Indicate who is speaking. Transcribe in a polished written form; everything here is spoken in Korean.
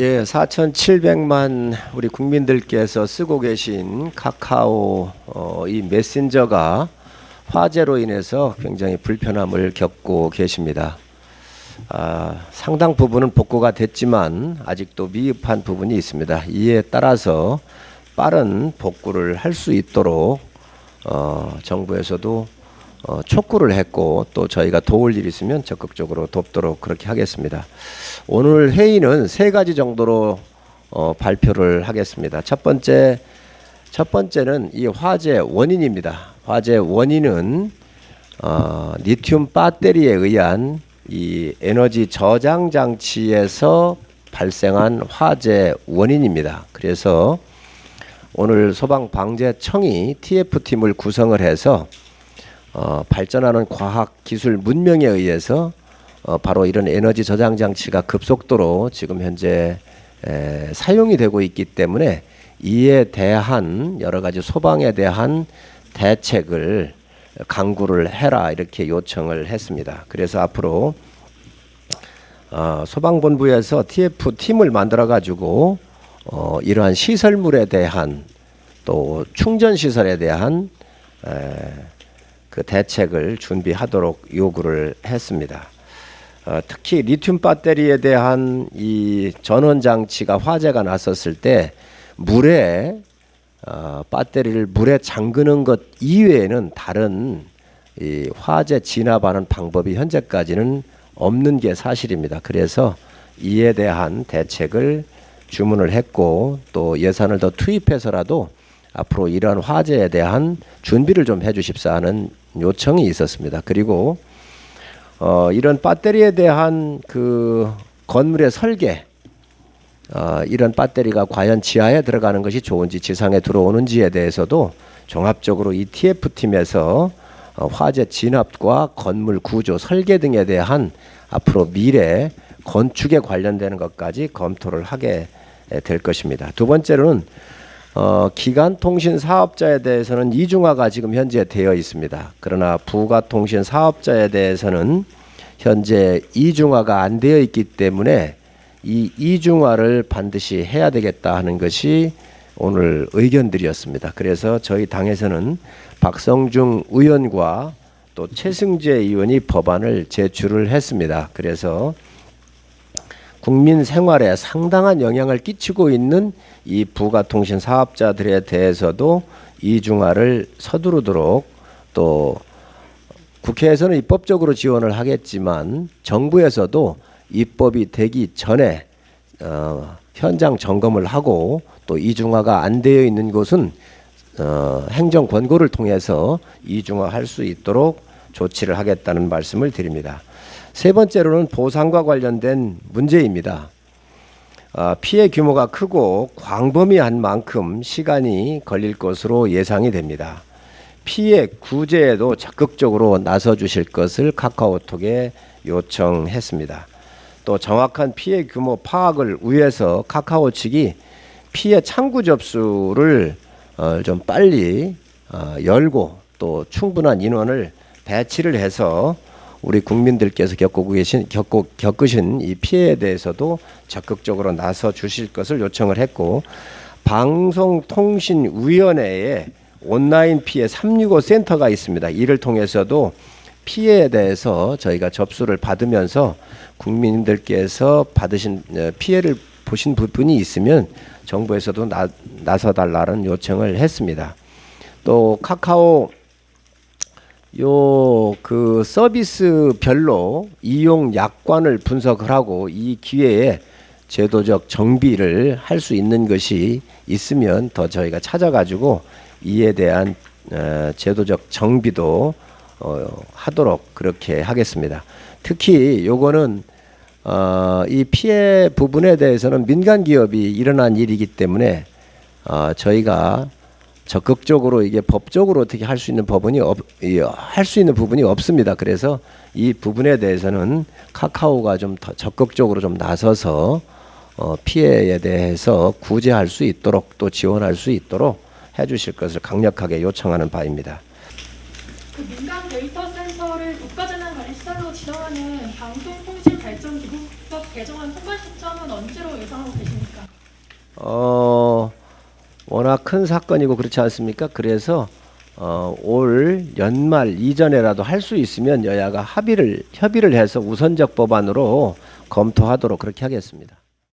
Speaker 1: 예, 4,700만 우리 국민들께서 쓰고 계신 카카오 이 메신저가 화재로 인해서 굉장히 불편함을 겪고 계십니다. 상당 부분은 복구가 됐지만 아직도 미흡한 부분이 있습니다. 이에 따라서 빠른 복구를 할 수 있도록 정부에서도 촉구를 했고, 또 저희가 도울 일 있으면 적극적으로 돕도록 그렇게 하겠습니다. 오늘 회의는 세 가지 정도로 발표를 하겠습니다. 첫 번째는 이 화재 원인입니다. 화재 원인은 리튬 배터리에 의한 이 에너지 저장 장치에서 발생한 화재 원인입니다. 그래서 오늘 소방방재청이 TF팀을 구성을 해서 발전하는 과학 기술 문명에 의해서 바로 이런 에너지 저장 장치가 급속도로 지금 현재 사용이 되고 있기 때문에 이에 대한 여러 가지 소방에 대한 대책을 강구를 해라, 이렇게 요청을 했습니다. 그래서 앞으로 소방본부에서 TF팀을 만들어 가지고 이러한 시설물에 대한, 또 충전 시설에 대한 그 대책을 준비하도록 요구를 했습니다. 특히 리튬 배터리에 대한 이 전원 장치가 화재가 났었을 때 물에 배터리를 물에 잠그는 것 이외에는 다른 이 화재 진압하는 방법이 현재까지는 없는 게 사실입니다. 그래서 이에 대한 대책을 주문을 했고, 또 예산을 더 투입해서라도 앞으로 이러한 화재에 대한 준비를 좀 해주십사 하는 요청이 있었습니다. 그리고 이런 배터리에 대한 그 건물의 설계, 이런 배터리가 과연 지하에 들어가는 것이 좋은지 지상에 들어오는지에 대해서도 종합적으로 이 TF팀에서 화재 진압과 건물 구조 설계 등에 대한 앞으로 미래 건축에 관련되는 것까지 검토를 하게 될 것입니다. 두 번째로는 기간통신 사업자에 대해서는 이중화가 지금 현재 되어 있습니다. 그러나 부가통신 사업자에 대해서는 현재 이중화가 안 되어 있기 때문에 이 이중화를 반드시 해야 되겠다 하는 것이 오늘 의견들이었습니다. 그래서 저희 당에서는 박성중 의원과 또 최승재 의원이 법안을 제출을 했습니다. 그래서 국민 생활에 상당한 영향을 끼치고 있는 이 부가통신 사업자들에 대해서도 이중화를 서두르도록, 또 국회에서는 입법적으로 지원을 하겠지만 정부에서도 입법이 되기 전에 현장 점검을 하고, 또 이중화가 안 되어 있는 곳은 행정 권고를 통해서 이중화할 수 있도록 조치를 하겠다는 말씀을 드립니다. 세 번째로는 보상과 관련된 문제입니다. 피해 규모가 크고 광범위한 만큼 시간이 걸릴 것으로 예상이 됩니다. 피해 구제에도 적극적으로 나서 주실 것을 카카오톡에 요청했습니다. 또 정확한 피해 규모 파악을 위해서 카카오 측이 피해 창구 접수를 좀 빨리 열고, 또 충분한 인원을 배치를 해서 우리 국민들께서 겪으신 이 피해에 대해서도 적극적으로 나서 주실 것을 요청을 했고, 방송통신위원회에 온라인 피해 365 센터가 있습니다. 이를 통해서도 피해에 대해서 저희가 접수를 받으면서 국민들께서 받으신 피해를 보신 부분이 있으면 정부에서도 나서달라는 요청을 했습니다. 또 카카오 그 서비스별로 이용 약관을 분석을 하고, 이 기회에 제도적 정비를 할 수 있는 것이 있으면 더 저희가 찾아가지고 이에 대한 제도적 정비도 하도록 그렇게 하겠습니다. 특히 요거는 이 피해 부분에 대해서는 민간 기업이 일어난 일이기 때문에 저희가 적극적으로 이게 법적으로 어떻게 할 수 있는 부분이 없습니다. 그래서 이 부분에 대해서는 카카오가 좀 더 적극적으로 좀 나서서 피해에 대해서 구제할 수 있도록, 또 지원할 수 있도록 해주실 것을 강력하게 요청하는 바입니다.
Speaker 2: 그 민간 데이터 센터를 국가재난관리시설로 지정하는 방송통신발전기구법 개정안 통과 시점은 언제로 예상하고 계십니까?
Speaker 1: 워낙 큰 사건이고 그렇지 않습니까? 그래서 올 연말 이전에라도 할 수 있으면 여야가 협의를 해서 우선적 법안으로 검토하도록 그렇게 하겠습니다.